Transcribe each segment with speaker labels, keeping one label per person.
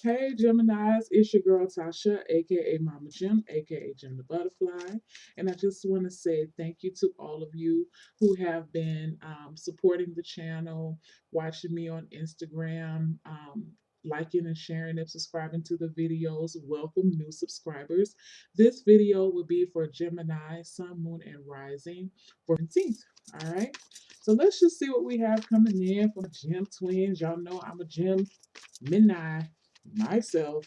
Speaker 1: Hey Geminis, it's your girl Tasha, aka Mama Gem, aka Gem the Butterfly. And I just want to say thank you to all of you who have been supporting the channel, watching me on Instagram, liking and sharing and subscribing to the videos. Welcome new subscribers. This video will be for Gemini, Sun, Moon, and Rising for 17th. All right. So let's just see what we have coming in from Gem Twins. Y'all know I'm a Gem Gemini myself,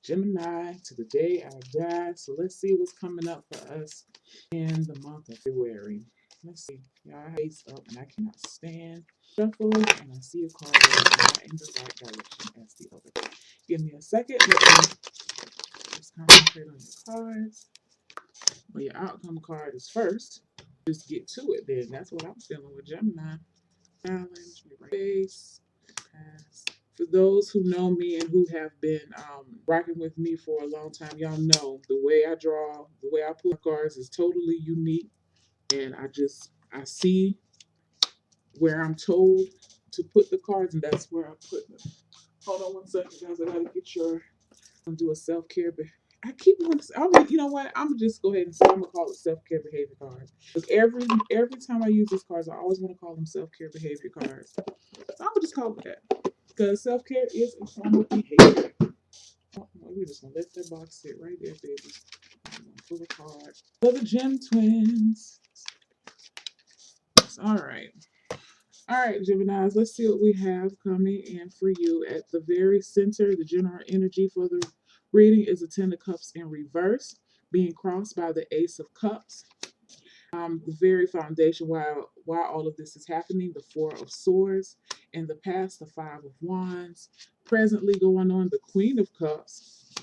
Speaker 1: Gemini, to the day I die. So let's see what's coming up for us in the month of February. Let's see. Y'all face up and I cannot stand. Shuffle and I see a card that is not in the right direction as the other. Give me a second. Let me just concentrate on your cards. Well, your outcome card is first. Just get to it then. That's what I'm feeling with Gemini. Challenge, face, pass. For those who know me and who have been rocking with me for a long time, y'all know the way I draw, the way I pull cards is totally unique. And I see where I'm told to put the cards, and that's where I put them. Hold on one second, guys. I gotta get your. I'm do a self care. I keep wanting to say, you know what? I'm gonna just go ahead and say I'm gonna call it self care behavior cards. Because every time I use these cards, I always want to call them self care behavior cards. So I'm gonna just call it that. Because self care is a form of behavior. Oh, we're just gonna let that box sit right there, baby. I'm gonna pull a card for the Gem Twins. All right. All right, Geminis, let's see what we have coming in for you. At the very center, the general energy for the reading is a Ten of Cups in reverse, being crossed by the Ace of Cups. The very foundation why all of this is happening, the Four of Swords. In the past, the Five of Wands. Presently going on, the Queen of Cups.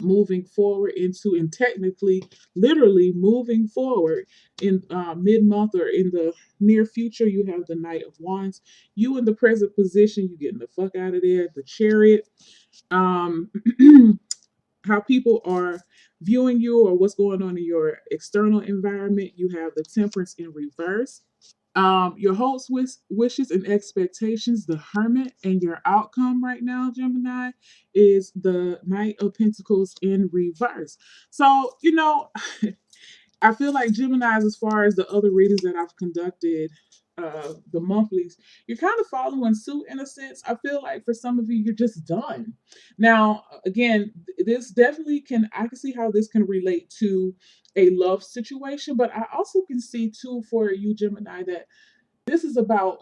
Speaker 1: Moving forward into, and technically, literally moving forward in mid-month or in the near future, you have the Knight of Wands. You in the present position, you getting the fuck out of there. The Chariot. Um, how people are viewing you or what's going on in your external environment. You have the Temperance in reverse. Your hopes, wishes, and expectations, the Hermit, and your outcome right now, Gemini, is the Knight of Pentacles in reverse. So, I feel like Geminis, as far as the other readings that I've conducted, the monthlies, you're kind of following suit in a sense. I feel like for some of you, you're just done. Now, again, this definitely I can see how this can relate to a love situation, but I also can see too for you, Gemini, that this is about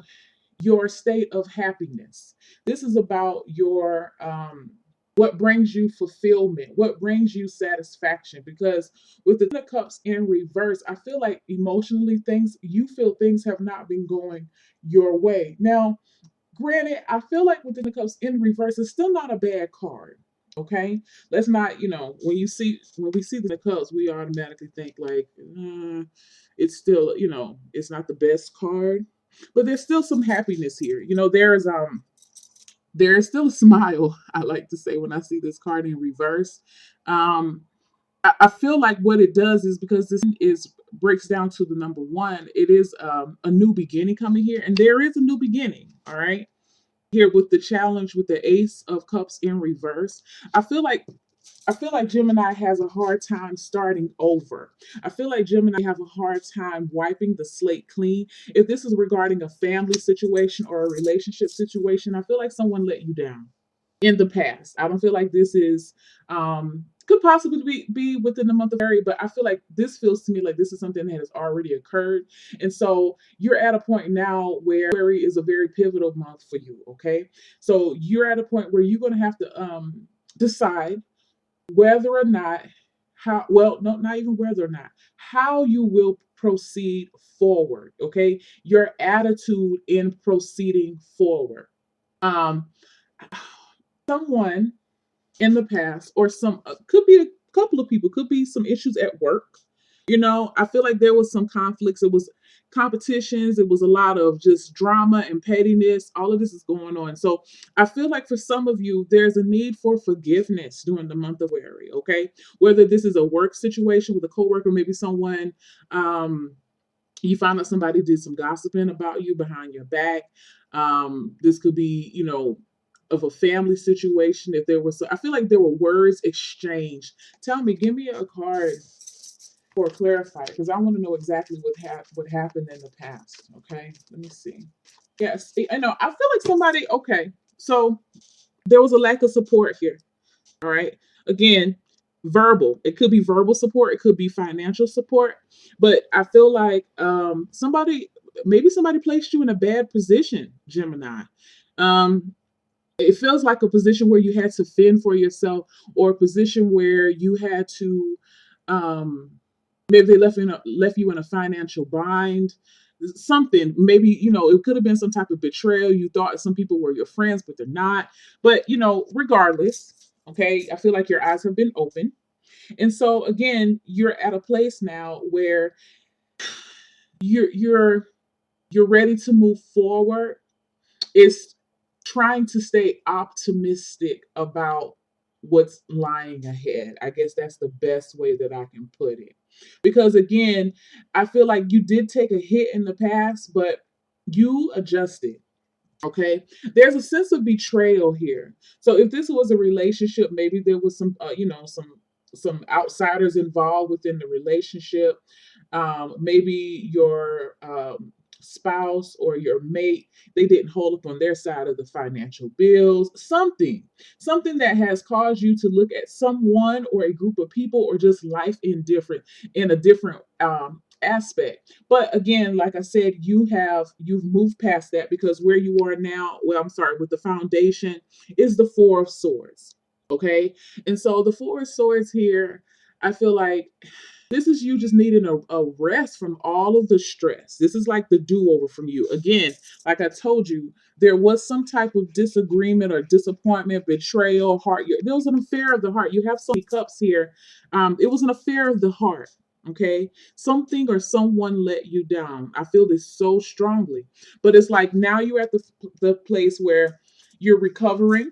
Speaker 1: your state of happiness. This is about your what brings you fulfillment, what brings you satisfaction. Because with the Ten of Cups in reverse, I feel like emotionally you feel things have not been going your way. Now, granted, I feel like with the Ten of Cups in reverse, it's still not a bad card. Okay, let's not, when we see the cups, we automatically think like, it's still, it's not the best card, but there's still some happiness here. There is still a smile, I like to say, when I see this card in reverse. I feel like what it does is, because this is breaks down to the number one, it is a new beginning coming here, and there is a new beginning. All right, here with the challenge with the Ace of Cups in reverse. I feel like Gemini has a hard time starting over. I feel like Gemini have a hard time wiping the slate clean. If this is regarding a family situation or a relationship situation, I feel like someone let you down in the past. I don't feel like this is could possibly be within the month of February, but I feel like this feels to me like this is something that has already occurred. And so you're at a point now where February is a very pivotal month for you. Okay. So you're at a point where you're going to have to decide whether or not no, not even whether or not, how you will proceed forward. Okay. Your attitude in proceeding forward. Um, Someone in the past, or some could be a couple of people, could be some issues at work. I feel like there was some conflicts. It was competitions. It was a lot of just drama and pettiness. All of this is going on. So I feel like for some of you, there's a need for forgiveness during the month of February. Okay, whether this is a work situation with a coworker, maybe someone you find out somebody did some gossiping about you behind your back. This could be, of a family situation. If there was, I feel like there were words exchanged. Tell me, give me a card for clarify, because I want to know exactly what happened in the past. Okay, let me see. Yes, I know. I feel like somebody. Okay, so there was a lack of support here. All right. Again, verbal. It could be verbal support. It could be financial support. But I feel like maybe somebody placed you in a bad position, Gemini. Um, it feels like a position where you had to fend for yourself, or a position where you had to, um, maybe they left you in a financial bind. Something, maybe, it could have been some type of betrayal. You thought some people were your friends, but they're not. But regardless, okay, I feel like your eyes have been open. And so again, you're at a place now where you're ready to move forward. It's trying to stay optimistic about what's lying ahead. I guess that's the best way that I can put it. Because again, I feel like you did take a hit in the past, but you adjusted. Okay, there's a sense of betrayal here. So if this was a relationship, maybe there was some outsiders involved within the relationship. Maybe your spouse or your mate, they didn't hold up on their side of the financial bills. Something that has caused you to look at someone or a group of people, or just life in a different aspect. But again, like I said, you've moved past that, because where you are now, well, I'm sorry, with the foundation is the Four of Swords. Okay. And so the Four of Swords here, I feel like this is you just needing a rest from all of the stress. This is like the do-over from you. Again, like I told you, there was some type of disagreement or disappointment, betrayal, heart. There was an affair of the heart. You have so many cups here. It was an affair of the heart. Okay. Something or someone let you down. I feel this so strongly. But it's like now you're at the place where you're recovering,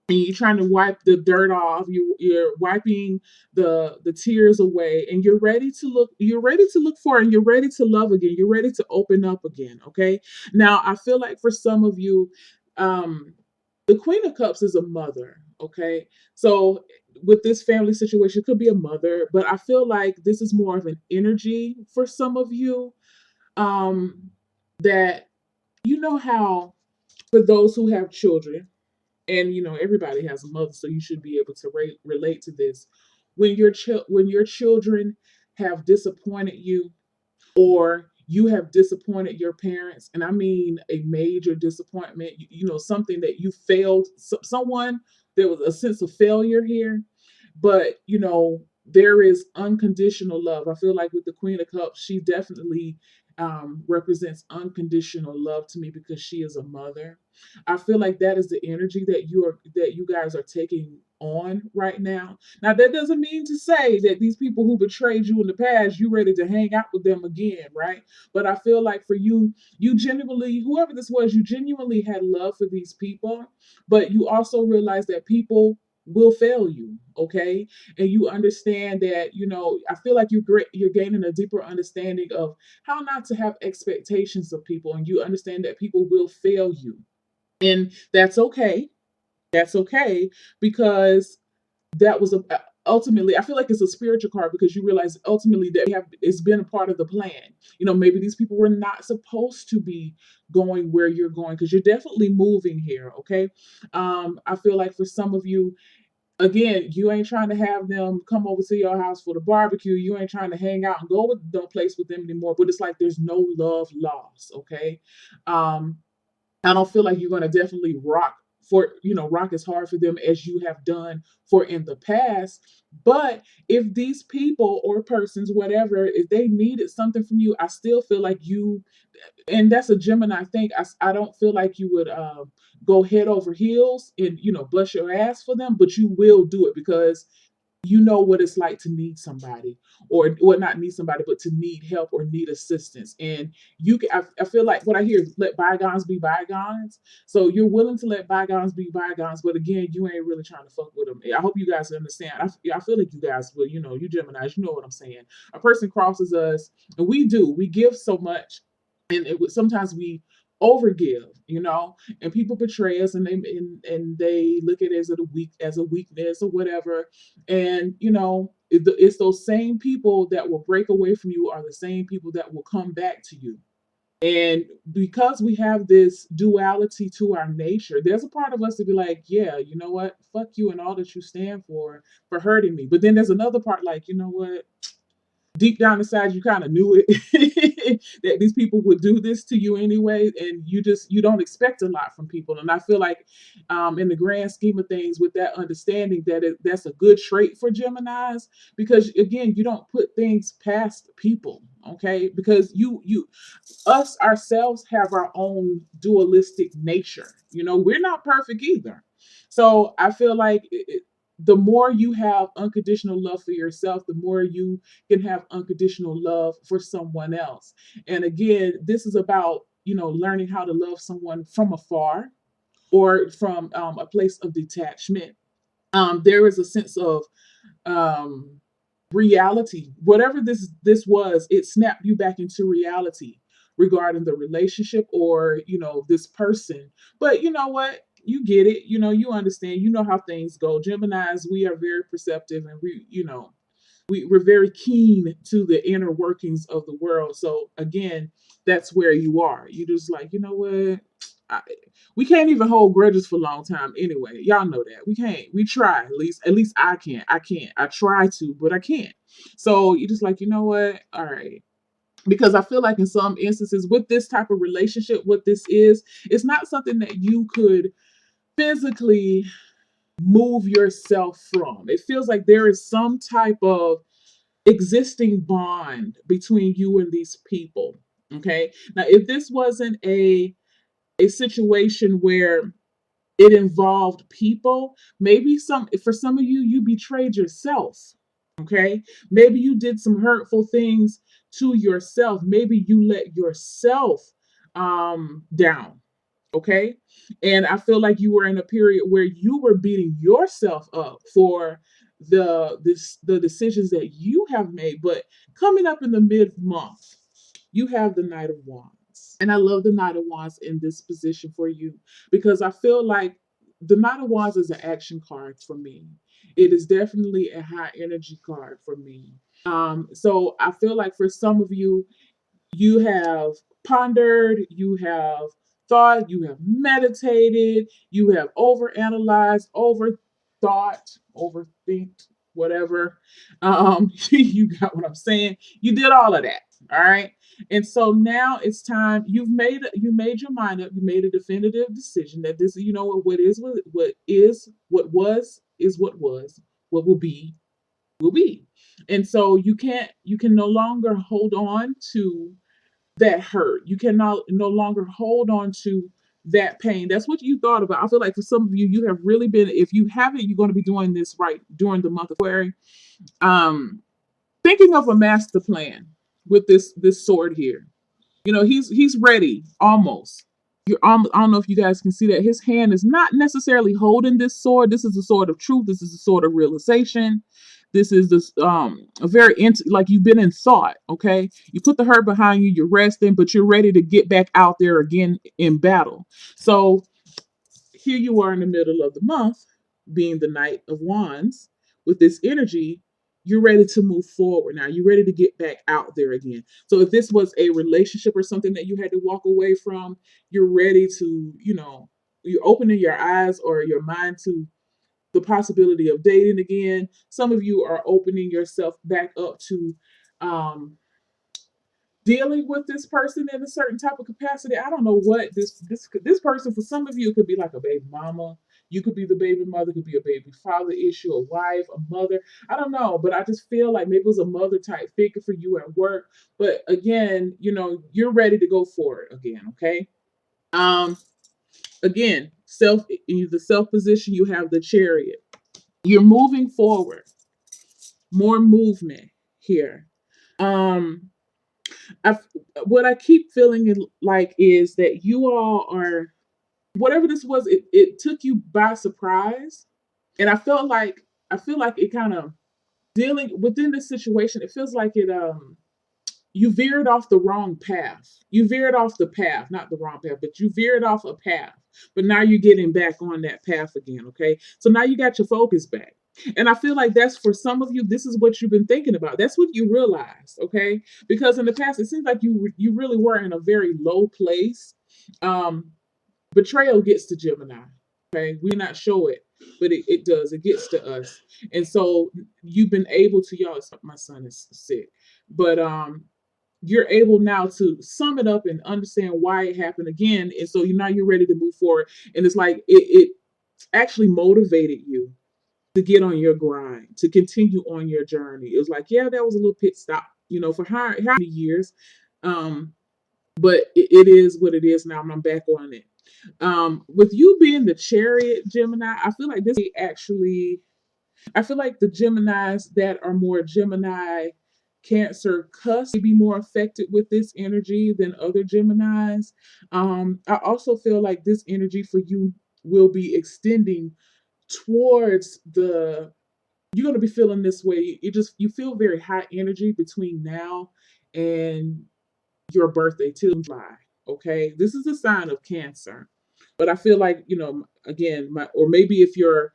Speaker 1: and you're trying to wipe the dirt off. You're wiping the tears away, and you're ready to look for, and you're ready to love again. You're ready to open up again. Okay. Now I feel like for some of you, um the Queen of Cups is a mother. Okay. So with this family situation, it could be a mother, but I feel like this is more of an energy for some of you, um that, how, for those who have children, and everybody has a mother, so you should be able to relate to this. When your children have disappointed you, or you have disappointed your parents, and I mean a major disappointment, something that you failed, someone, there was a sense of failure here. But there is unconditional love. I feel like with the Queen of Cups, she definitely represents unconditional love to me, because she is a mother. I feel like that is the energy that you guys are taking on right now. Now that doesn't mean to say that these people who betrayed you in the past, you ready to hang out with them again, right? But I feel like for you, you genuinely, whoever this was, you genuinely had love for these people, but you also realize that people will fail you. Okay. And you understand that, I feel like you're gaining a deeper understanding of how not to have expectations of people, and you understand that people will fail you, and that's okay. That's okay, because that was ultimately, I feel like it's a spiritual card, because you realize ultimately that it's been a part of the plan. Maybe these people were not supposed to be going where you're going, because you're definitely moving here. Okay. I feel like for some of you, again, you ain't trying to have them come over to your house for the barbecue. You ain't trying to hang out and go with no place with them anymore. But it's like there's no love lost. Okay. um I don't feel like you're going to definitely rock as hard for them as you have done for in the past. But if these people or persons, whatever, if they needed something from you, I still feel like and that's a Gemini thing. I don't feel like you would go head over heels and bust your ass for them, but you will do it, because you know what it's like to need somebody, or not need somebody, but to need help or need assistance. And I feel like what I hear is let bygones be bygones. So you're willing to let bygones be bygones, but again, you ain't really trying to fuck with them. I hope you guys understand. I feel like you guys will. You Geminis, you know what I'm saying. A person crosses us, and we give so much, and sometimes we overgive, and people betray us, and they look at it as a weakness or whatever. And it's those same people that will break away from you are the same people that will come back to you. And because we have this duality to our nature, there's a part of us to be like, yeah, you know what? Fuck you and all that you stand for hurting me. But then there's another part like, you know what? Deep down inside you kind of knew it that these people would do this to you anyway, and you don't expect a lot from people. And I feel like in the grand scheme of things, with that understanding that that's a good trait for Geminis, because again, you don't put things past people, okay? Because you us ourselves have our own dualistic nature. We're not perfect either. So I feel like the more you have unconditional love for yourself, the more you can have unconditional love for someone else. And again, this is about, learning how to love someone from afar or from a place of detachment. There is a sense of um, reality. Whatever this was, it snapped you back into reality regarding the relationship or this person. But you know what? You get it. You understand. You know how things go. Geminis, we are very perceptive, and we're very keen to the inner workings of the world. So again, that's where you are. You just like, you know what? I, we can't even hold grudges for a long time anyway. Y'all know that. We can't. We try. At least I can't. I can't. I try to, but I can't. So you're just like, you know what? All right. Because I feel like in some instances with this type of relationship, what this is, it's not something that you could physically move yourself from. It feels like there is some type of existing bond between you and these people. Okay. Now, if this wasn't a situation where it involved people, maybe for some of you, you betrayed yourself. Okay. Maybe you did some hurtful things to yourself. Maybe you let yourself down. Okay. And I feel like you were in a period where you were beating yourself up for the decisions that you have made. But coming up in the mid-month, you have the Knight of Wands. And I love the Knight of Wands in this position for you, because I feel like the Knight of Wands is an action card for me. It is definitely a high energy card for me. So I feel like for some of you, you have pondered, you have thought, you have meditated, you have overanalyzed, overthought, overthink, whatever. You got what I'm saying. You did all of that. All right. And so now it's time. You made your mind up. You made a definitive decision that this, what was is what was, what will be. And so you can no longer hold on to that hurt. You cannot no longer hold on to that pain. That's what you thought about. I feel like for some of you, you have really been, if you haven't, you're going to be doing this right during the month of February. Um, Thinking of a master plan with this sword here. He's ready almost. I don't know if you guys can see that his hand is not necessarily holding this sword. This is a sword of truth. This is a sword of realization. This is this a very like you've been in thought. Okay, you put the hurt behind you. You're resting, but you're ready to get back out there again in battle. So here you are in the middle of the month, being the Knight of Wands, with this energy. You're ready to move forward now. You're ready to get back out there again. So if this was a relationship or something that you had to walk away from, you're ready to, you're opening your eyes or your mind to the possibility of dating again. Some of you are opening yourself back up to dealing with this person in a certain type of capacity. I don't know what this person, for some of you, it could be like a baby mama. You could be the baby mother, could be a baby father issue, a wife, a mother. I don't know, but I just feel like maybe it was a mother type figure for you at work. But again, you're ready to go for it again. Okay. Um. Again, in the self position, you have the Chariot. You're moving forward. More movement here. Um I what I keep feeling like is that you all are, whatever this was, it took you by surprise. And I feel like it kind of, dealing within this situation, it feels like it you veered off the wrong path. You veered off the path, not the wrong path, but you veered off a path. But now you're getting back on that path again, okay? So now you got your focus back. And I feel like that's for some of you, this is what you've been thinking about. That's what you realized, okay? Because in the past, it seems like you really were in a very low place. Um, Betrayal gets to Gemini. Okay, we not show it, but it does. It gets to us, and so you've been able to y'all. My son is sick, but you're able now to sum it up and understand why it happened again, and so now you're ready to move forward. And it's like it actually motivated you to get on your grind, to continue on your journey. It was like, yeah, that was a little pit stop, for how many years, um, but it is what it is now. And I'm back on it. With you being the chariot Gemini, I feel like this actually, I feel like the Geminis that are more Gemini Cancer cusp may be more affected with this energy than other Geminis. I also feel like this energy for you will be extending towards you're going to be feeling this way. You feel very high energy between now and your birthday till July. Okay, this is a sign of Cancer, but I feel like again, or maybe if you're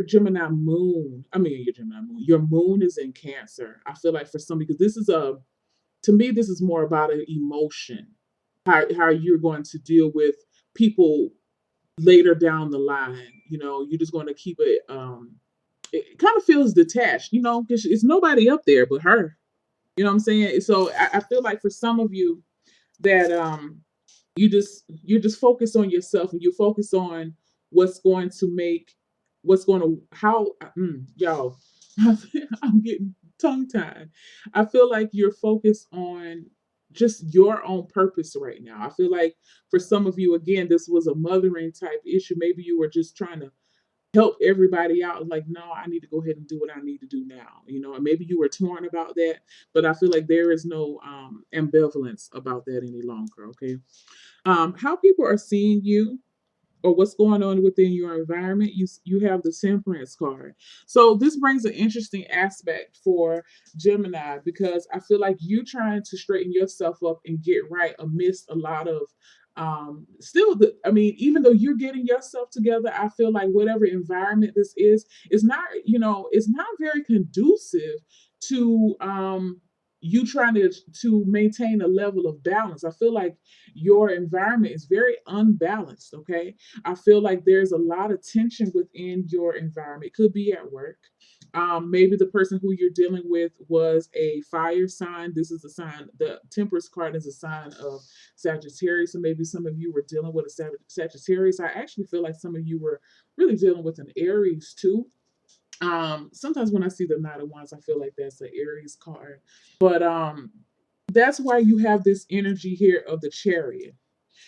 Speaker 1: Gemini Moon, I mean your Gemini Moon, your Moon is in Cancer. I feel like for some, because this is to me this is more about an emotion, how you're going to deal with people later down the line. You're just going to keep it. It kind of feels detached, because it's nobody up there but her. You know what I'm saying? So I feel like for some of you that you just focus on yourself, and you focus on what's going to make what's going to how y'all I'm getting tongue tied. I feel like you're focused on just your own purpose right now. I feel like for some of you, again, this was a mothering type issue. Maybe you were just trying to help everybody out, like, no, I need to go ahead and do what I need to do now, and maybe you were torn about that, but I feel like there is no ambivalence about that any longer. Okay. How people are seeing you, or what's going on within your environment, you have the Temperance card. So this brings an interesting aspect for Gemini, because I feel like you trying to straighten yourself up and get right amidst a lot of still even though you're getting yourself together, I feel like whatever environment this is not, it's not very conducive to you trying to maintain a level of balance. I feel like your environment is very unbalanced. Okay. I feel like there's a lot of tension within your environment. It could be at work. Maybe the person who you're dealing with was a fire sign. This is a sign. The Temperance card is a sign of Sagittarius. So maybe some of you were dealing with a Sagittarius. I actually feel like some of you were really dealing with an Aries too. Sometimes when I see the Knight of Wands, I feel like that's an Aries card. But that's why you have this energy here of the Chariot,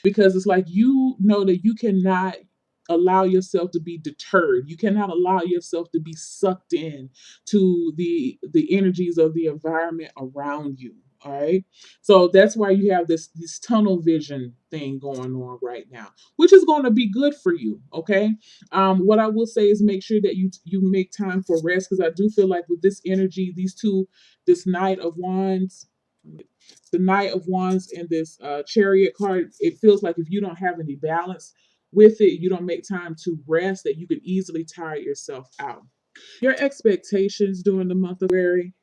Speaker 1: because it's like you know that you cannot allow yourself to be deterred. You cannot allow yourself to be sucked in to the energies of the environment around you. All right. So that's why you have this tunnel vision thing going on right now, which is going to be good for you. Okay. What I will say is make sure that you make time for rest, because I do feel like with this energy, this Knight of Wands, the Knight of Wands and this Chariot card, it feels like if you don't have any balance with it, you don't make time to rest, that you could easily tire yourself out. Your expectations during the month of February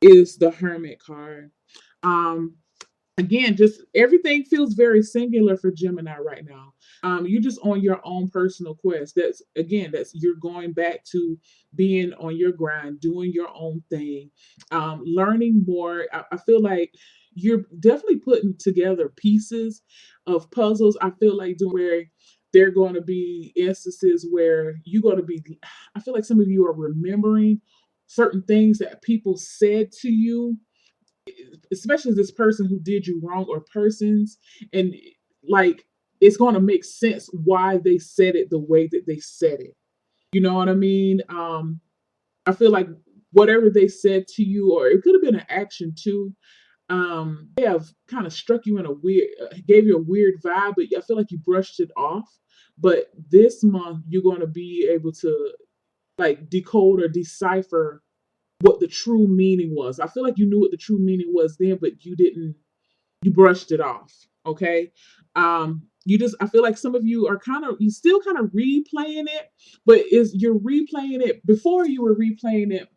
Speaker 1: is the Hermit card. Um, Again, just everything feels very singular for Gemini right now. You're just on your own personal quest. That's you're going back to being on your grind, doing your own thing, learning more. I feel like you're definitely putting together pieces of puzzles. I feel like doing where there are going to be instances where you're going to be, I feel like some of you are remembering certain things that people said to you, especially this person who did you wrong, or persons, and like it's going to make sense why they said it the way that they said it. You know what I mean? I feel like whatever they said to you, or it could have been an action too, they have kind of struck you in a weird, gave you a weird vibe, but I feel like you brushed it off. But this month, you're going to be able to like decode or decipher what the true meaning was. I feel like you knew what the true meaning was then, but you brushed it off. Okay. You just, I feel like some of you are you still kind of replaying it, but you're replaying it before you were replaying it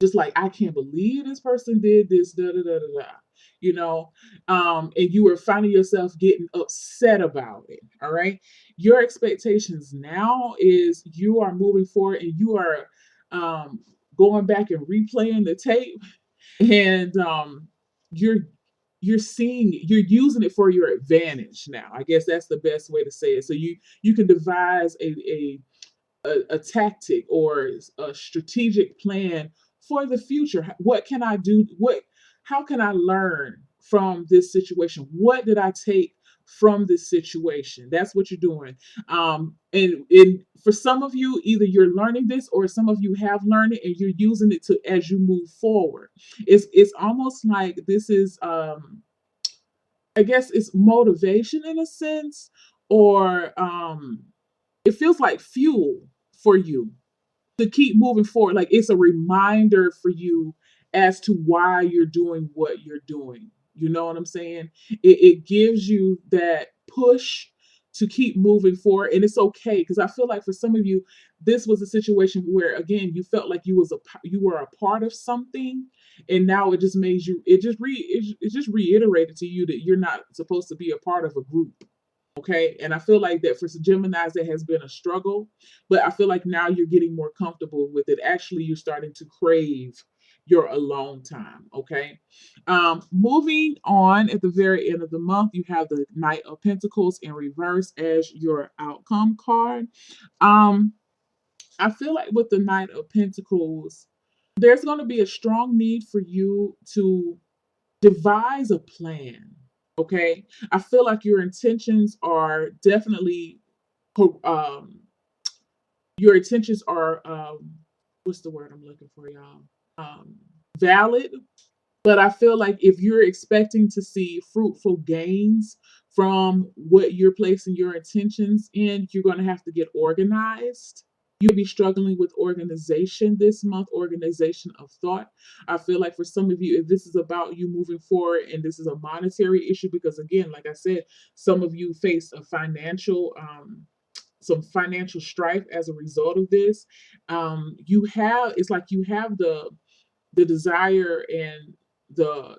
Speaker 1: just like, I can't believe this person did this, da da da da da, you know, and you were finding yourself getting upset about it. All right, your expectations now is you are moving forward and you are going back and replaying the tape, and you're you're using it for your advantage now. I guess that's the best way to say it. So you can devise a tactic or a strategic plan for the future. What can I do? How can I learn from this situation? What did I take from this situation? That's what you're doing. And for some of you, either you're learning this or some of you have learned it and you're using it to as you move forward. It's almost like this is I guess it's motivation in a sense, or it feels like fuel for you to keep moving forward. Like it's a reminder for you as to why you're doing what you're doing. You know what I'm saying? It gives you that push to keep moving forward, and it's okay because I feel like for some of you, this was a situation where again you felt like you were a part of something, and now it just made you. It just reiterated to you that you're not supposed to be a part of a group. Okay. And I feel like that for some Geminis, it has been a struggle, but I feel like now you're getting more comfortable with it. Actually, you're starting to crave your alone time. Okay. Moving on at the very end of the month, you have the Knight of Pentacles in reverse as your outcome card. Um, I feel like with the Knight of Pentacles, there's going to be a strong need for you to devise a plan. Okay. I feel like your intentions are definitely um your intentions are what's the word I'm looking for, y'all? Um Valid, but I feel like if you're expecting to see fruitful gains from what you're placing your intentions in, you're going to have to get organized. You'll be struggling with organization this month, organization of thought. I feel like for some of you, if this is about you moving forward and this is a monetary issue, because again, like I said, some of you face a financial some financial strife as a result of this. You have it's like you have the desire and the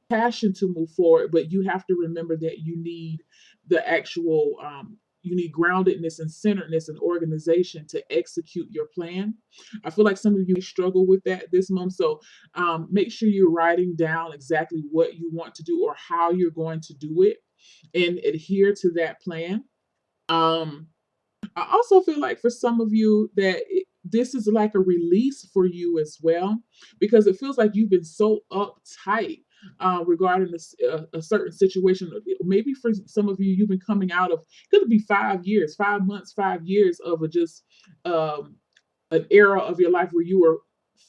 Speaker 1: passion to move forward, but you have to remember that you need the actual you need groundedness and centeredness and organization to execute your plan. I feel like some of you may struggle with that this month. So make sure you're writing down exactly what you want to do or how you're going to do it and adhere to that plan. Um, I also feel like for some of you that this is like a release for you as well, because it feels like you've been so uptight regarding a certain situation. Maybe for some of you, you've been coming out of could be 5 years, 5 months, 5 years of a just um, an era of your life where you were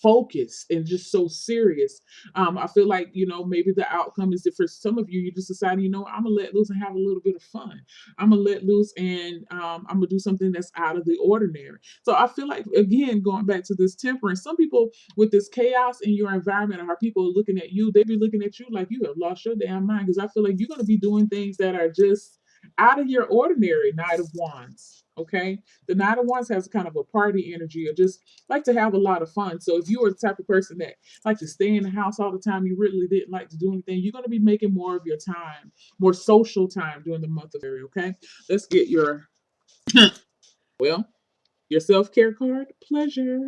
Speaker 1: focused and just so serious. I feel like, maybe the outcome is that for some of you, you just decided, I'm gonna let loose and have a little bit of fun. I'm gonna let loose and I'm gonna do something that's out of the ordinary. So I feel like again, going back to this temperance, some people with this chaos in your environment are people looking at you, they be looking at you like you have lost your damn mind. Because I feel like you're gonna be doing things that are just out of your ordinary. Knight of Wands. Okay. The Knight of Wands has kind of a party energy or just like to have a lot of fun. So if you are the type of person that like to stay in the house all the time, you really didn't like to do anything, you're going to be making more of your time, more social time during the month of February. Okay. Let's get your, well, your self-care card. Pleasure.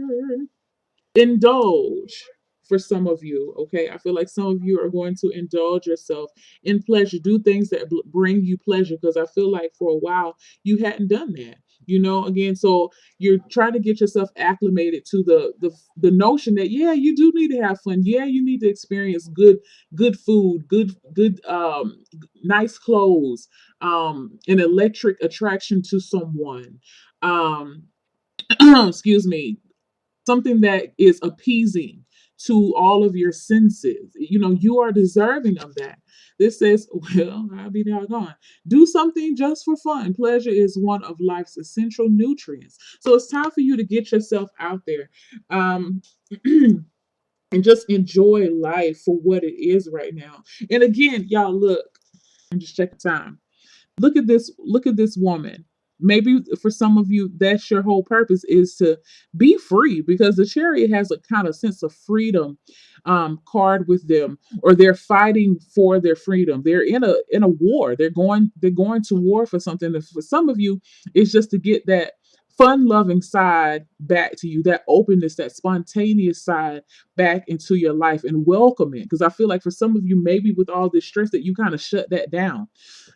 Speaker 1: Indulge for some of you. Okay, I feel like some of you are going to indulge yourself in pleasure, do things that bring you pleasure, because I feel like for a while you hadn't done that. Again, so you're trying to get yourself acclimated to the notion that yeah, you do need to have fun. Yeah, you need to experience good food, good nice clothes, an electric attraction to someone. Um excuse me, something that is appeasing to all of your senses. You are deserving of that. This says, well, I'll be doggone. Do something just for fun. Pleasure is one of life's essential nutrients. So it's time for you to get yourself out there. Um, and just enjoy life for what it is right now. And again, y'all, look, I'm just checking time. Look at this woman. Maybe for some of you that's your whole purpose, is to be free, because the chariot has a kind of sense of freedom card with them, or they're fighting for their freedom. They're in a war. They're going to war for something. And for some of you, it's just to get that fun loving side back to you, that openness, that spontaneous side back into your life, and welcome it. Because I feel like for some of you, maybe with all this stress, that you kind of shut that down.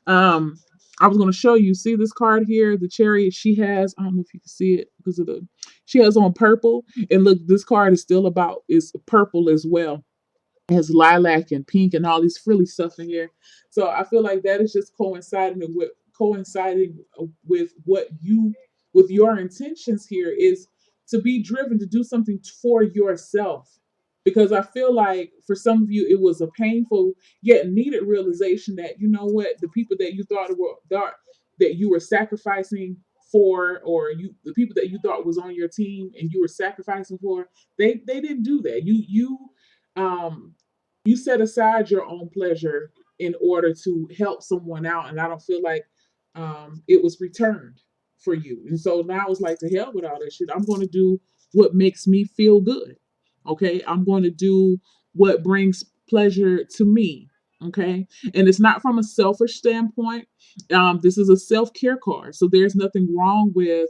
Speaker 1: um I was going to show you. See this card here, the chariot. She has, I don't know if you can see it because of the, she has on purple. And look, this card is still about, is purple as well. It has lilac and pink and all these frilly stuff in here. So I feel like that is just coinciding with what you, with your intentions here, is to be driven to do something for yourself. Because I feel like for some of you, it was a painful yet needed realization that, you know what, the people that you that you were sacrificing for, or you, the people that you thought was on your team and you were sacrificing for, they didn't do that. Um you set aside your own pleasure in order to help someone out, and I don't feel like it was returned for you. And so now it's like, to hell with all that shit. I'm going to do what makes me feel good. Okay, I'm going to do what brings pleasure to me. Okay, and it's not from a selfish standpoint. This is a self-care card, so there's nothing wrong with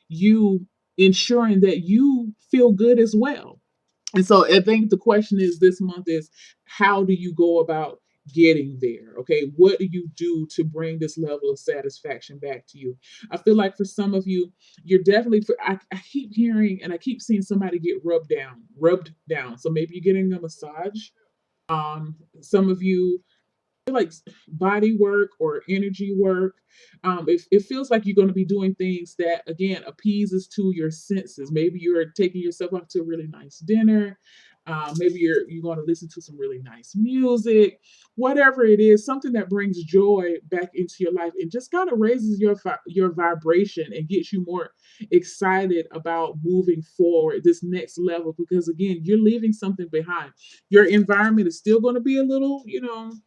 Speaker 1: you ensuring that you feel good as well. And so I think the question is, this month is, how do you go about getting there? Okay, what do you do to bring this level of satisfaction back to you? I feel like for some of you, you're definitely, I keep hearing and I keep seeing somebody get rubbed down. So maybe you're getting a massage. Some of you, like body work or energy work. It feels like you're going to be doing things that, again, appeases to your senses. Maybe you're taking yourself out to a really nice dinner. Maybe you're going to listen to some really nice music. Whatever it is, something that brings joy back into your life and just kind of raises your vibration and gets you more excited about moving forward this next level. Because again, you're leaving something behind. Your environment is still going to be a little,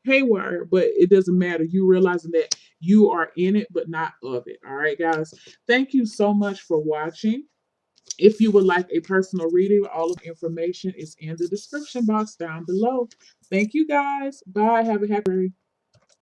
Speaker 1: haywire, but it doesn't matter. You realizing that you are in it, but not of it. All right, guys. Thank you so much for watching. If you would like a personal reading, all of the information is in the description box down below. Thank you, guys. Bye. Have a happy day.